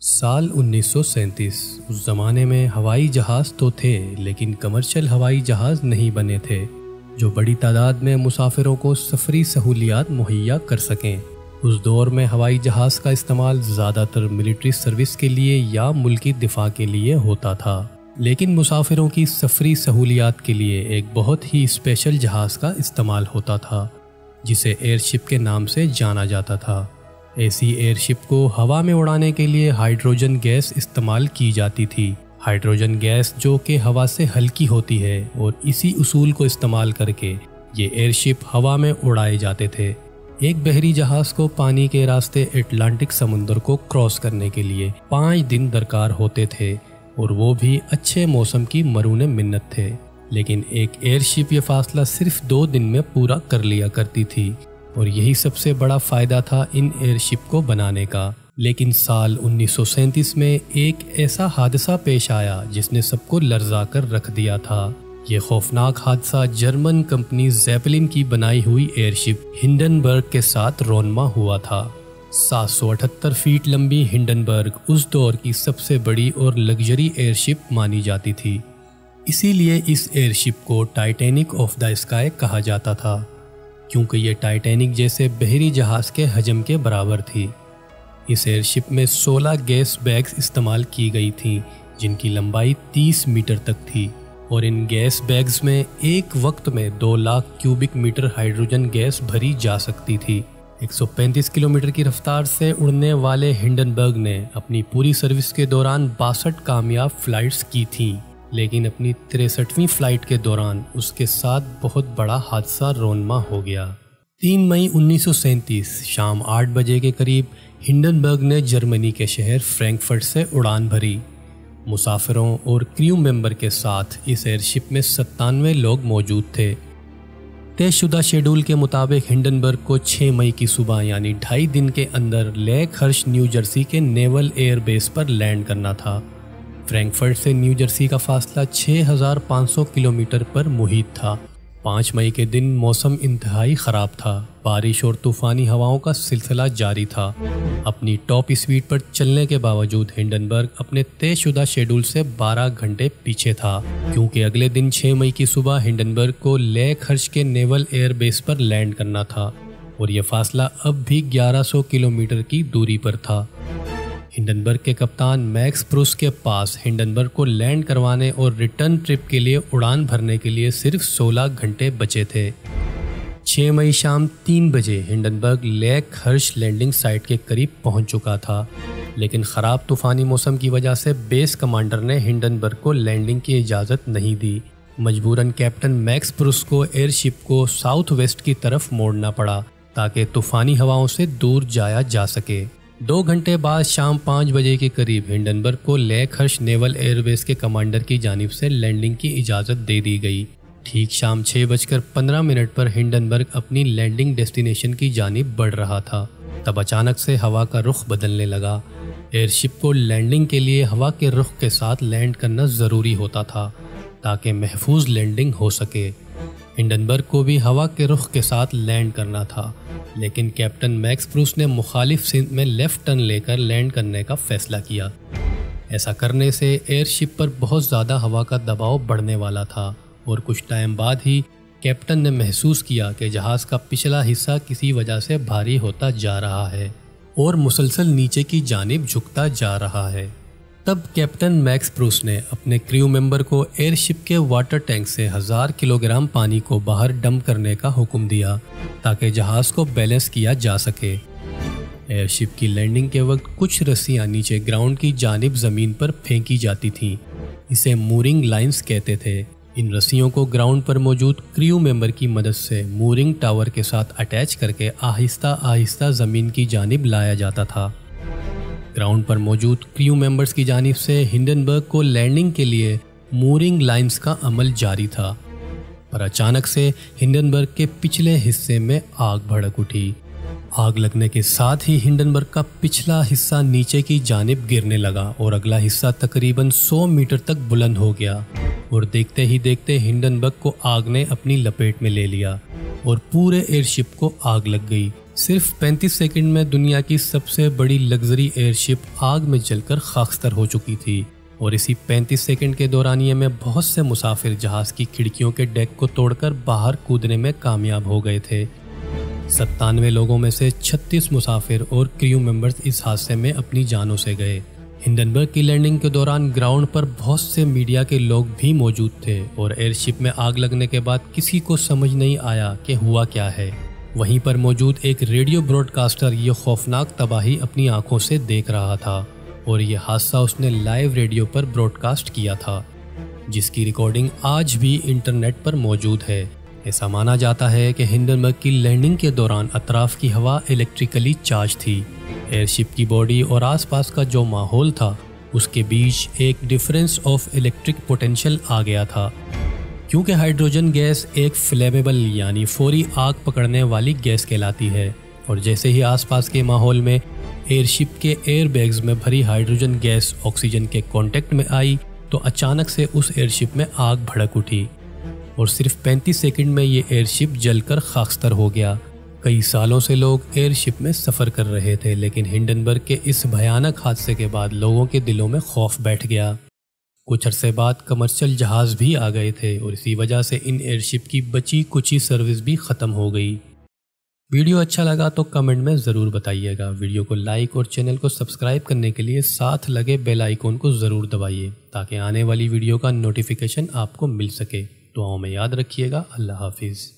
سال 1937 اس زمانے میں ہوائی جہاز تو تھے لیکن کمرشل ہوائی جہاز نہیں بنے تھے جو بڑی تعداد میں مسافروں کو سفری سہولیات مہیا کر سکیں۔ اس دور میں ہوائی جہاز کا استعمال زیادہ تر ملٹری سروس کے لیے یا ملکی دفاع کے لیے ہوتا تھا، لیکن مسافروں کی سفری سہولیات کے لیے ایک بہت ہی اسپیشل جہاز کا استعمال ہوتا تھا جسے ایئر شپ کے نام سے جانا جاتا تھا۔ ایسی ایئر شپ کو ہوا میں اڑانے کے لیے ہائیڈروجن گیس استعمال کی جاتی تھی۔ ہائیڈروجن گیس جو کہ ہوا سے ہلکی ہوتی ہے اور اسی اصول کو استعمال کر کے یہ ایئر شپ ہوا میں اڑائے جاتے تھے۔ ایک بحری جہاز کو پانی کے راستے اٹلانٹک سمندر کو کراس کرنے کے لیے 5 دن درکار ہوتے تھے اور وہ بھی اچھے موسم کی مرہون منت تھے، لیکن ایک ایئر شپ یہ فاصلہ صرف 2 دن میں پورا کر لیا کرتی تھی اور یہی سب سے بڑا فائدہ تھا ان ایئر شپ کو بنانے کا۔ لیکن سال 1937 میں ایک ایسا حادثہ پیش آیا جس نے سب کو لرزا کر رکھ دیا تھا۔ یہ خوفناک حادثہ جرمن کمپنی زیپلن کی بنائی ہوئی ایئر شپ ہنڈنبرگ کے ساتھ رونما ہوا تھا۔ 778 فیٹ لمبی ہنڈنبرگ اس دور کی سب سے بڑی اور لگژری ایئر شپ مانی جاتی تھی، اسی لیے اس ایئر شپ کو ٹائٹینک آف دا اسکائی کہا جاتا تھا، کیونکہ یہ ٹائٹینک جیسے بحری جہاز کے حجم کے برابر تھی۔ اس ایئر شپ میں 16 گیس بیگز استعمال کی گئی تھیں جن کی لمبائی 30 میٹر تک تھی، اور ان گیس بیگز میں ایک وقت میں 2 lakh cubic metre hydrogen gas بھری جا سکتی تھی۔ 135 کلومیٹر کی رفتار سے اڑنے والے ہنڈنبرگ نے اپنی پوری سروس کے دوران 62 کامیاب فلائٹس کی تھیں، لیکن اپنی 63ویں فلائٹ کے دوران اس کے ساتھ بہت بڑا حادثہ رونما ہو گیا۔ 3 مئی 1937 شام 8 بجے کے قریب ہنڈنبرگ نے جرمنی کے شہر فرینکفرٹ سے اڑان بھری۔ مسافروں اور کریو ممبر کے ساتھ اس ایئر شپ میں 97 لوگ موجود تھے۔ طے شدہ شیڈول کے مطابق ہنڈنبرگ کو 6 مئی کی صبح یعنی 2.5 دن کے اندر لیک ہرش نیو جرسی کے نیول ایئر بیس پر لینڈ کرنا تھا۔ فرینکفرٹ سے نیو جرسی کا فاصلہ 6500 کلومیٹر پر محیط تھا۔ 5 مئی کے دن موسم انتہائی خراب تھا، بارش اور طوفانی ہواؤں کا سلسلہ جاری تھا۔ اپنی ٹاپ اسپیڈ پر چلنے کے باوجود ہنڈنبرگ اپنے طے شدہ شیڈول سے 12 گھنٹے پیچھے تھا، کیونکہ اگلے دن 6 مئی کی صبح ہنڈنبرگ کو لیک ہرش کے نیول ایئر بیس پر لینڈ کرنا تھا اور یہ فاصلہ اب بھی 1100 کلومیٹر کی دوری پر تھا۔ ہنڈنبرگ کے کپتان میکس پروس کے پاس ہنڈنبرگ کو لینڈ کروانے اور ریٹرن ٹرپ کے لیے اڑان بھرنے کے لیے صرف 16 گھنٹے بچے تھے۔ 6 مئی شام 3 بجے Hindenburg leak Harsh landing site کے قریب پہنچ چکا تھا، لیکن خراب طوفانی موسم کی وجہ سے بیس کمانڈر نے ہنڈنبرگ کو لینڈنگ کی اجازت نہیں دی۔ مجبوراً کیپٹن میکس پروس کو ایئر شپ کو ساؤتھ ویسٹ کی طرف موڑنا پڑا تاکہ طوفانی ہواؤں سے دور جایا جا سکے۔ 2 گھنٹے بعد شام 5 بجے کے قریب ہنڈنبرگ کو لیک ہرش نیول ایئر بیس کے کمانڈر کی جانب سے لینڈنگ کی اجازت دے دی گئی۔ ٹھیک شام 6:15 پر ہنڈنبرگ اپنی لینڈنگ ڈیسٹینیشن کی جانب بڑھ رہا تھا، تب اچانک سے ہوا کا رخ بدلنے لگا۔ ایئر شپ کو لینڈنگ کے لیے ہوا کے رخ کے ساتھ لینڈ کرنا ضروری ہوتا تھا تاکہ محفوظ لینڈنگ ہو سکے۔ ہنڈنبرگ کو بھی ہوا کے رخ کے ساتھ لینڈ کرنا تھا، لیکن کیپٹن میکس پروس نے مخالف سمت میں لیفٹ ٹرن لے کر لینڈ کرنے کا فیصلہ کیا۔ ایسا کرنے سے ایئر شپ پر بہت زیادہ ہوا کا دباؤ بڑھنے والا تھا اور کچھ ٹائم بعد ہی کیپٹن نے محسوس کیا کہ جہاز کا پچھلا حصہ کسی وجہ سے بھاری ہوتا جا رہا ہے اور مسلسل نیچے کی جانب جھکتا جا رہا ہے۔ تب کیپٹن میکس پروس نے اپنے کریو ممبر کو ایئر شپ کے واٹر ٹینک سے 1000 کلو گرام پانی کو باہر ڈمپ کرنے کا حکم دیا تاکہ جہاز کو بیلنس کیا جا سکے۔ ایئر شپ کی لینڈنگ کے وقت کچھ رسیاں نیچے گراؤنڈ کی جانب زمین پر پھینکی جاتی تھیں، اسے مورنگ لائنز کہتے تھے۔ ان رسیوں کو گراؤنڈ پر موجود کریو ممبر کی مدد سے مورنگ ٹاور کے ساتھ اٹیچ کر کے آہستہ آہستہ زمین کی جانب لایا جاتا تھا۔ گراؤنڈ پر موجود کریو ممبرز کی جانب سے ہنڈنبرگ کو لینڈنگ کے لیے مورنگ لائنز کا عمل جاری تھا، پر اچانک سے ہنڈنبرگ کے پچھلے حصے میں آگ بھڑک اٹھی۔ آگ لگنے کے ساتھ ہی ہنڈنبرگ کا پچھلا حصہ نیچے کی جانب گرنے لگا اور اگلا حصہ تقریباً 100 میٹر تک بلند ہو گیا، اور دیکھتے ہی دیکھتے ہنڈنبرگ کو آگ نے اپنی لپیٹ میں لے لیا اور پورے ایئر شپ کو آگ لگ گئی۔ صرف 35 سیکنڈ میں دنیا کی سب سے بڑی لگژری ایئر شپ آگ میں جل کر خاکستر ہو چکی تھی، اور اسی 35 سیکنڈ کے دورانیے میں بہت سے مسافر جہاز کی کھڑکیوں کے ڈیک کو توڑ کر باہر کودنے میں کامیاب ہو گئے تھے۔ 97 لوگوں میں سے 36 مسافر اور کریو ممبرز اس حادثے میں اپنی جانوں سے گئے۔ ہنڈنبرگ کی لینڈنگ کے دوران گراؤنڈ پر بہت سے میڈیا کے لوگ بھی موجود تھے، اور ایئر شپ میں آگ لگنے کے بعد کسی کو سمجھ نہیں آیا کہ ہوا کیا ہے۔ وہیں پر موجود ایک ریڈیو براڈ کاسٹر یہ خوفناک تباہی اپنی آنکھوں سے دیکھ رہا تھا، اور یہ حادثہ اس نے لائیو ریڈیو پر براڈ کاسٹ کیا تھا، جس کی ریکارڈنگ آج بھی انٹرنیٹ پر موجود ہے۔ ایسا مانا جاتا ہے کہ ہنڈنبرگ کی لینڈنگ کے دوران اطراف کی ہوا الیکٹریکلی چارج تھی۔ ایئر شپ کی باڈی اور آس پاس کا جو ماحول تھا اس کے بیچ ایک ڈفرینس آف الیکٹرک پوٹینشیل آ گیا تھا، کیونکہ ہائیڈروجن گیس ایک فلیمیبل یعنی فوری آگ پکڑنے والی گیس کہلاتی ہے، اور جیسے ہی آس پاس کے ماحول میں ایئر شپ کے ایئر بیگز میں بھری ہائیڈروجن گیس آکسیجن کے کانٹیکٹ میں آئی تو اچانک سے اس ایئر شپ میں آگ بھڑک اٹھی، اور صرف 35 سیکنڈ میں یہ ایئر شپ جل کر خاکستر ہو گیا۔ کئی سالوں سے لوگ ایئر شپ میں سفر کر رہے تھے، لیکن ہنڈنبرگ کے اس بھیانک حادثے کے بعد لوگوں کے دلوں میں خوف بیٹھ گیا۔ کچھ عرصے بعد کمرشل جہاز بھی آ گئے تھے، اور اسی وجہ سے ان ایئر شپ کی بچی کچی سروس بھی ختم ہو گئی۔ ویڈیو اچھا لگا تو کمنٹ میں ضرور بتائیے گا۔ ویڈیو کو لائک اور چینل کو سبسکرائب کرنے کے لیے ساتھ لگے بیل آئیکن کو ضرور دبائیے تاکہ آنے والی ویڈیو کا نوٹیفیکیشن آپ کو مل سکے۔ دعاؤں میں یاد رکھیے گا۔ اللہ حافظ۔